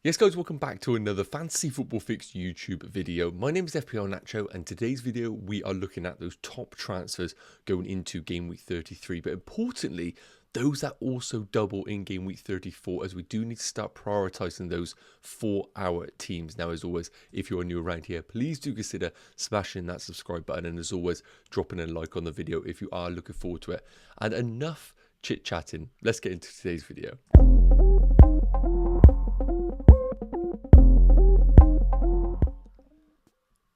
Yes guys, welcome back to another Fantasy Football Fix YouTube video. My name is FPL Nacho and today's video we are looking at those top transfers going into Game Week 33. But importantly, those that also double in Game Week 34, as we do need to start prioritising those for our teams. Now as always, if you're new around here, please do consider smashing that subscribe button and as always, dropping a like on the video if you are looking forward to it. And enough chit-chatting, let's get into today's video.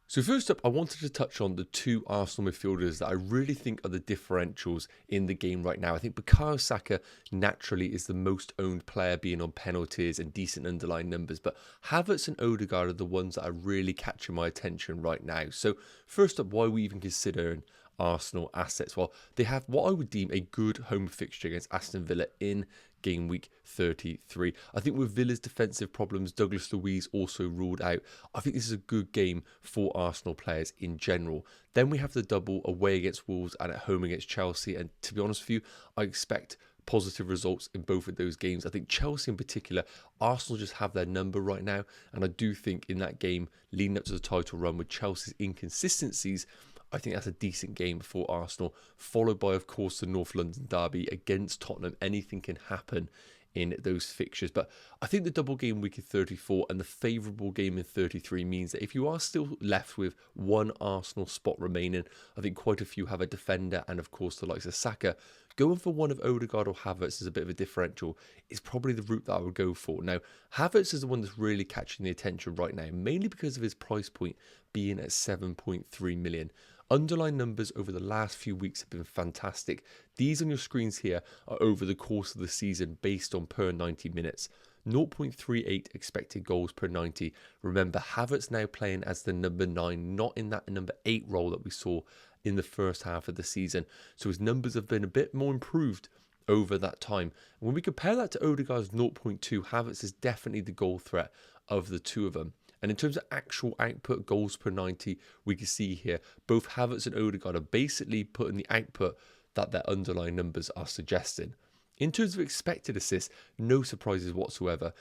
So first up, I wanted to touch on the two Arsenal midfielders that I really think are the differentials in the game right now. I think Bukayo Saka naturally is the most owned player, being on penalties and decent underlying numbers, but Havertz and Odegaard are the ones that are really catching my attention right now. So first up, why are we even considering Arsenal assets? Well, they have what I would deem a good home fixture against Aston Villa in Game Week 33. I think with Villa's defensive problems, Douglas Luiz also ruled out. I think this is a good game for Arsenal players in general. Then we have the double away against Wolves and at home against Chelsea. And to be honest with you, I expect positive results in both of those games. I think Chelsea in particular, Arsenal just have their number right now. And I do think in that game, leading up to the title run with Chelsea's inconsistencies, I think that's a decent game for Arsenal, followed by, of course, the North London derby against Tottenham. Anything can happen in those fixtures. But I think the double game week in 34 and the favourable game in 33 means that if you are still left with one Arsenal spot remaining, I think quite a few have a defender and, of course, the likes of Saka. Going for one of Odegaard or Havertz is a bit of a differential. Is probably the route that I would go for. Now, Havertz is the one that's really catching the attention right now, mainly because of his price point being at 7.3 million. Underlying numbers over the last few weeks have been fantastic. These on your screens here are over the course of the season based on per 90 minutes. 0.38 expected goals per 90. Remember, Havertz now playing as the number 9, not in that number 8 role that we saw in the first half of the season. So his numbers have been a bit more improved over that time. And when we compare that to Odegaard's 0.2, Havertz is definitely the goal threat of the two of them. And in terms of actual output, goals per 90, we can see here, both Havertz and Odegaard are basically putting the output that their underlying numbers are suggesting. In terms of expected assists, no surprises whatsoever.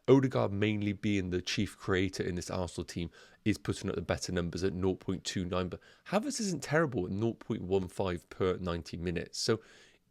Odegaard, mainly being the chief creator in this Arsenal team, is putting up the better numbers at 0.29, but Havertz isn't terrible at 0.15 per 90 minutes. So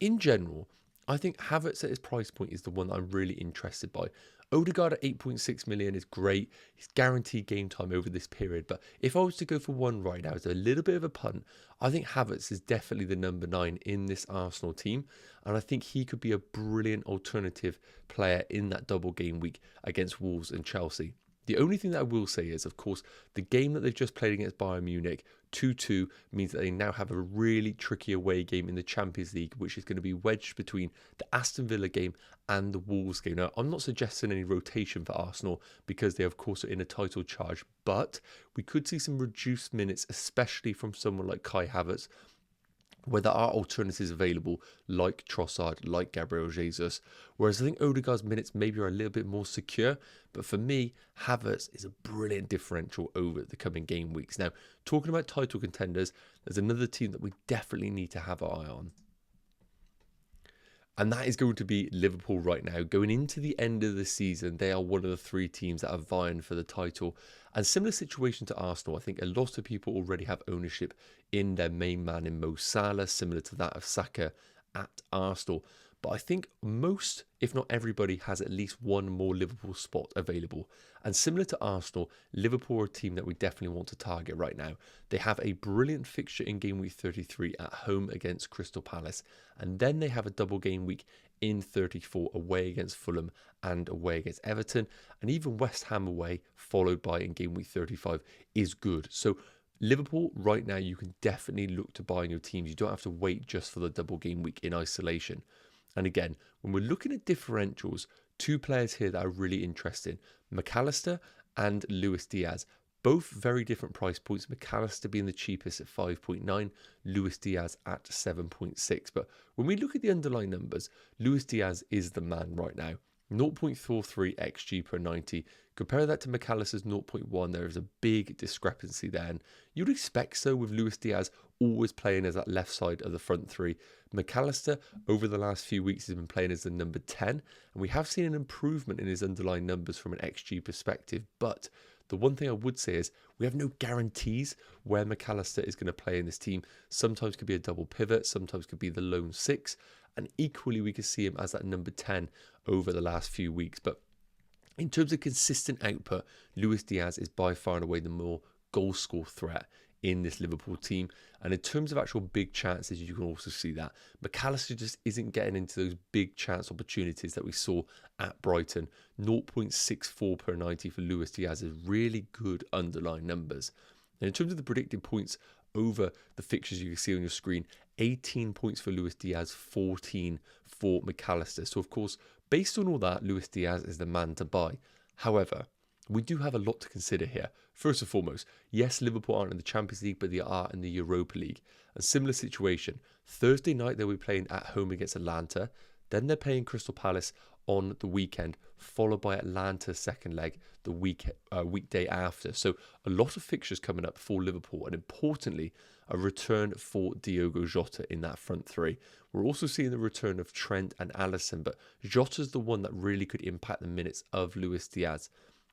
in general, I think Havertz at his price point is the one that I'm really interested by. Odegaard at 8.6 million is great. He's guaranteed game time over this period. But if I was to go for one right now, it's a little bit of a punt. I think Havertz is definitely the number 9 in this Arsenal team. And I think he could be a brilliant alternative player in that double game week against Wolves and Chelsea. The only thing that I will say is, of course, the game that they've just played against Bayern Munich, 2-2, means that they now have a really tricky away game in the Champions League, which is going to be wedged between the Aston Villa game and the Wolves game. Now, I'm not suggesting any rotation for Arsenal because they, of course, are in a title charge, but we could see some reduced minutes, especially from someone like Kai Havertz, where there are alternatives available like Trossard, like Gabriel Jesus. Whereas I think Odegaard's minutes maybe are a little bit more secure. But for me, Havertz is a brilliant differential over the coming game weeks. Now, talking about title contenders, there's another team that we definitely need to have our eye on. And that is going to be Liverpool right now. Going into the end of the season, they are one of the 3 teams that are vying for the title. And similar situation to Arsenal, I think a lot of people already have ownership in their main man in Mo Salah, similar to that of Saka at Arsenal. But I think most, if not everybody, has at least one more Liverpool spot available. And similar to Arsenal, Liverpool are a team that we definitely want to target right now. They have a brilliant fixture in Game Week 33 at home against Crystal Palace. And then they have a double game week in 34 away against Fulham and away against Everton. And even West Ham away, followed by in Game Week 35, is good. So Liverpool, right now, you can definitely look to buy your teams. You don't have to wait just for the double game week in isolation. And again, when we're looking at differentials, 2 players here that are really interesting, McAllister and Luis Diaz. Both very different price points, McAllister being the cheapest at 5.9, Luis Diaz at 7.6. But when we look at the underlying numbers, Luis Diaz is the man right now. 0.43 XG per 90. Compare that to McAllister's 0.1. There is a big discrepancy there. And you'd expect so with Luis Diaz always playing as that left side of the front three. McAllister, over the last few weeks, has been playing as the number 10. And we have seen an improvement in his underlying numbers from an XG perspective. But the one thing I would say is we have no guarantees where McAllister is going to play in this team. Sometimes could be a double pivot. Sometimes could be the lone 6. And equally, we could see him as that number 10 over the last few weeks. But in terms of consistent output, Luis Diaz is by far and away the more goal score threat in this Liverpool team. And in terms of actual big chances, you can also see that McAllister just isn't getting into those big chance opportunities that we saw at Brighton. 0.64 per 90 for Luis Diaz is really good underlying numbers. And in terms of the predicted points over the fixtures you can see on your screen, 18 points for Luis Diaz, 14 for McAllister. So of course, based on all that, Luis Diaz is the man to buy. However, we do have a lot to consider here. First and foremost, yes, Liverpool aren't in the Champions League, but they are in the Europa League. A similar situation. Thursday night, they'll be playing at home against Atlanta. Then they're playing Crystal Palace on the weekend, followed by Atlanta's second leg the weekday after. So a lot of fixtures coming up for Liverpool, and importantly, a return for Diogo Jota in that front three. We're also seeing the return of Trent and Alisson, but Jota's the one that really could impact the minutes of Luis Diaz.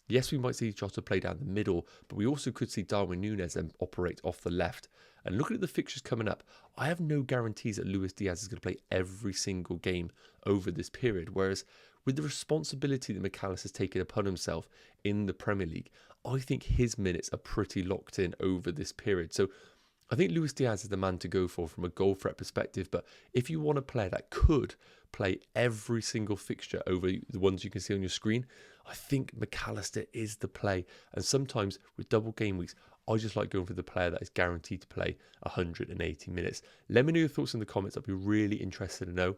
Yes, we might see Jota play down the middle, but we also could see Darwin Núñez operate off the left. And looking at the fixtures coming up, I have no guarantees that Luis Diaz is going to play every single game over this period. Whereas with the responsibility that McAllister has taken upon himself in the Premier League, I think his minutes are pretty locked in over this period. So I think Luis Diaz is the man to go for from a goal threat perspective. But if you want a player that could play every single fixture over the ones you can see on your screen, I think McAllister is the play. And sometimes with double game weeks, I just like going for the player that is guaranteed to play 180 minutes. Let me know your thoughts in the comments. I'd be really interested to know.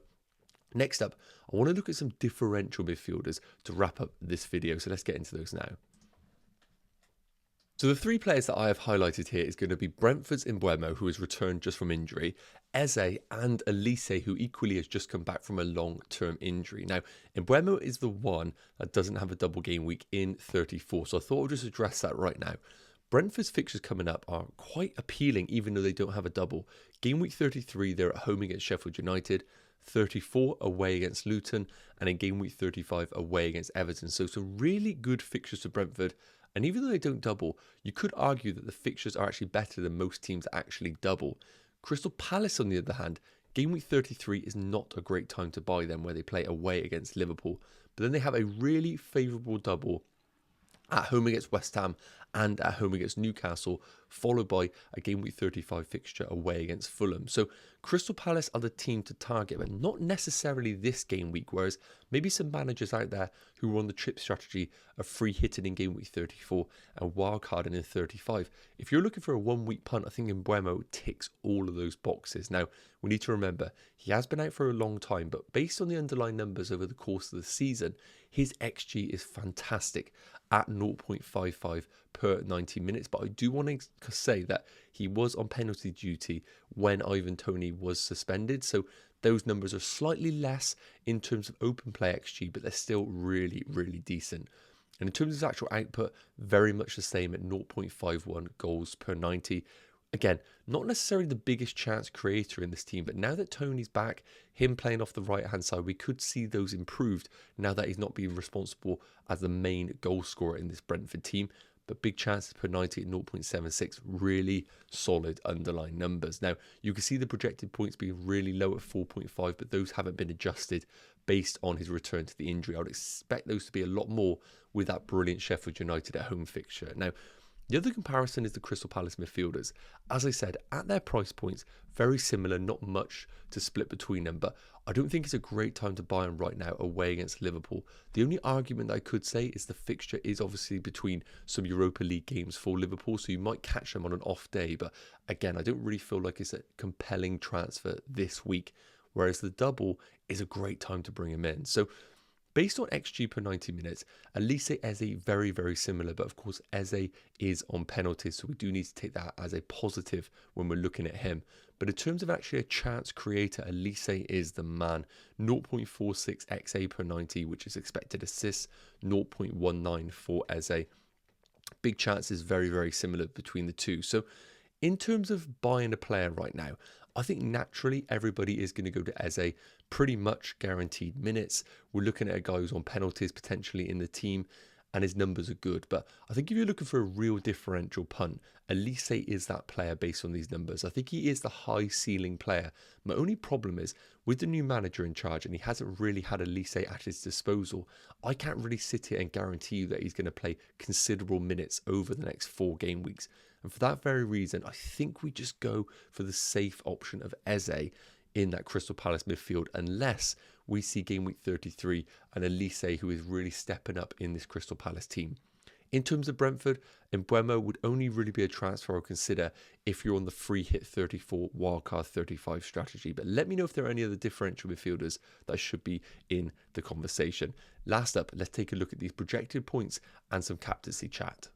Next up, I want to look at some differential midfielders to wrap up this video. So let's get into those now. So the three players that I have highlighted here is going to be Brentford's Mbeumo, who has returned just from injury, Eze and Olise, who equally has just come back from a long-term injury. Now, Mbeumo is the one that doesn't have a double game week in 34, so I thought I'd just address that right now. Brentford's fixtures coming up are quite appealing, even though they don't have a double. Game week 33, they're at home against Sheffield United, 34 away against Luton, and in game week 35 away against Everton. So some really good fixtures for Brentford. And even though they don't double, you could argue that the fixtures are actually better than most teams that actually double. Crystal Palace, on the other hand, game week 33 is not a great time to buy them, where they play away against Liverpool. But then they have a really favourable double at home against West Ham and at home against Newcastle, followed by a game week 35 fixture away against Fulham. So Crystal Palace are the team to target, but not necessarily this game week, whereas maybe some managers out there who are on the trip strategy of free hitting in game week 34 and wildcarding in 35. If you're looking for a 1 week punt, I think Mbeumo ticks all of those boxes. Now, we need to remember, he has been out for a long time, but based on the underlying numbers over the course of the season, his XG is fantastic at 0.55 per 90 minutes. But I do want to say that he was on penalty duty when Ivan Toney was suspended. So those numbers are slightly less in terms of open play XG, but they're still really, really decent. And in terms of his actual output, very much the same at 0.51 goals per 90. Again, not necessarily the biggest chance creator in this team, but now that Toney's back, him playing off the right-hand side, we could see those improved now that he's not being responsible as the main goal scorer in this Brentford team. But big chances per 90 at 0.76, really solid underlying numbers. Now, you can see the projected points being really low at 4.5, but those haven't been adjusted based on his return to the injury. I would expect those to be a lot more with that brilliant Sheffield United at home fixture. Now, the other comparison is the Crystal Palace midfielders. As I said, at their price points, very similar, not much to split between them, but I don't think it's a great time to buy them right now away against Liverpool. The only argument I could say is the fixture is obviously between some Europa League games for Liverpool, so you might catch them on an off day, but again, I don't really feel like it's a compelling transfer this week, whereas the double is a great time to bring him in. So Based on XG per 90 minutes, Olise, Eze, very, very similar. But of course, Eze is on penalties, so we do need to take that as a positive when we're looking at him. But in terms of actually a chance creator, Olise is the man. 0.46 XA per 90, which is expected assists, 0.19 for Eze. Big chances, very, very similar between the two. So in terms of buying a player right now, I think naturally everybody is going to go to Eze, pretty much guaranteed minutes. We're looking at a guy who's on penalties potentially in the team, and his numbers are good. But I think if you're looking for a real differential punt, Olise is that player based on these numbers. I think he is the high ceiling player. My only problem is with the new manager in charge, and he hasn't really had Olise at his disposal, I can't really sit here and guarantee you that he's going to play considerable minutes over the next 4 game weeks. And for that very reason, I think we just go for the safe option of Eze in that Crystal Palace midfield, unless we see game week 33 and Olise, who is really stepping up in this Crystal Palace team. In terms of Brentford, Mbeumo would only really be a transfer I'll consider if you're on the free hit 34, wildcard 35 strategy. But let me know if there are any other differential midfielders that should be in the conversation. Last up, let's take a look at these projected points and some captaincy chat.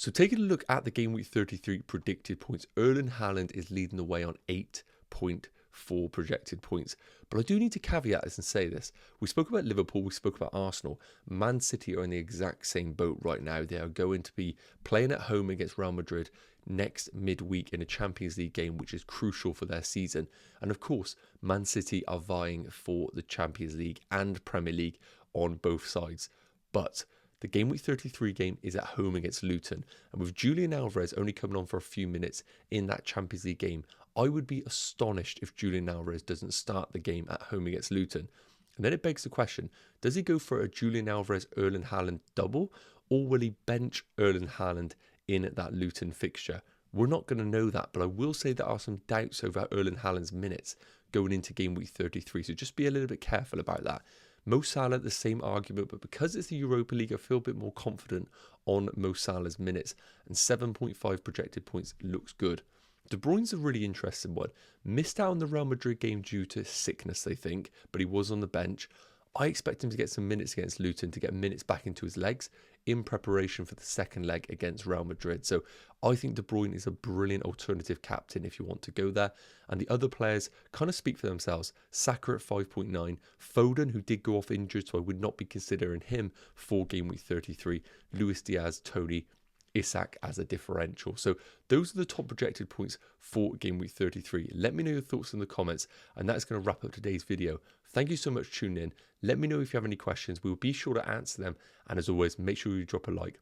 So taking a look at the game week 33 predicted points, Erling Haaland is leading the way on 8.4 projected points. But I do need to caveat this and say this. We spoke about Liverpool, we spoke about Arsenal. Man City are in the exact same boat right now. They are going to be playing at home against Real Madrid next midweek in a Champions League game, which is crucial for their season. And of course, Man City are vying for the Champions League and Premier League on both sides. But the game week 33 game is at home against Luton, and with Julian Alvarez only coming on for a few minutes in that Champions League game, I would be astonished if Julian Alvarez doesn't start the game at home against Luton. And then it begs the question, does he go for a Julian Alvarez Erling Haaland double, or will he bench Erling Haaland in that Luton fixture? We're not going to know that, but I will say there are some doubts over Erling Haaland's minutes going into game week 33, so just be a little bit careful about that. Mo Salah, the same argument, but because it's the Europa League, I feel a bit more confident on Mo Salah's minutes, and 7.5 projected points looks good. De Bruyne's a really interesting one. Missed out on the Real Madrid game due to sickness, they think, but he was on the bench. I expect him to get some minutes against Luton to get minutes back into his legs in preparation for the second leg against Real Madrid. So I think De Bruyne is a brilliant alternative captain if you want to go there. And the other players kind of speak for themselves. Saka at 5.9. Foden, who did go off injured, so I would not be considering him for game week 33. Luis Diaz, Tony, Isak as a differential. So those are the top projected points for game week 33. Let me know your thoughts in the comments, and that's going to wrap up today's video. Thank you so much for tuning in. Let me know if you have any questions. We will be sure to answer them, and as always, make sure you drop a like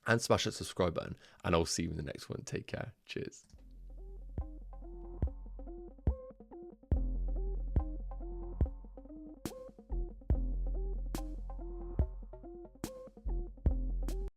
and smash that subscribe button, and I'll see you in the next one. Take care. Cheers.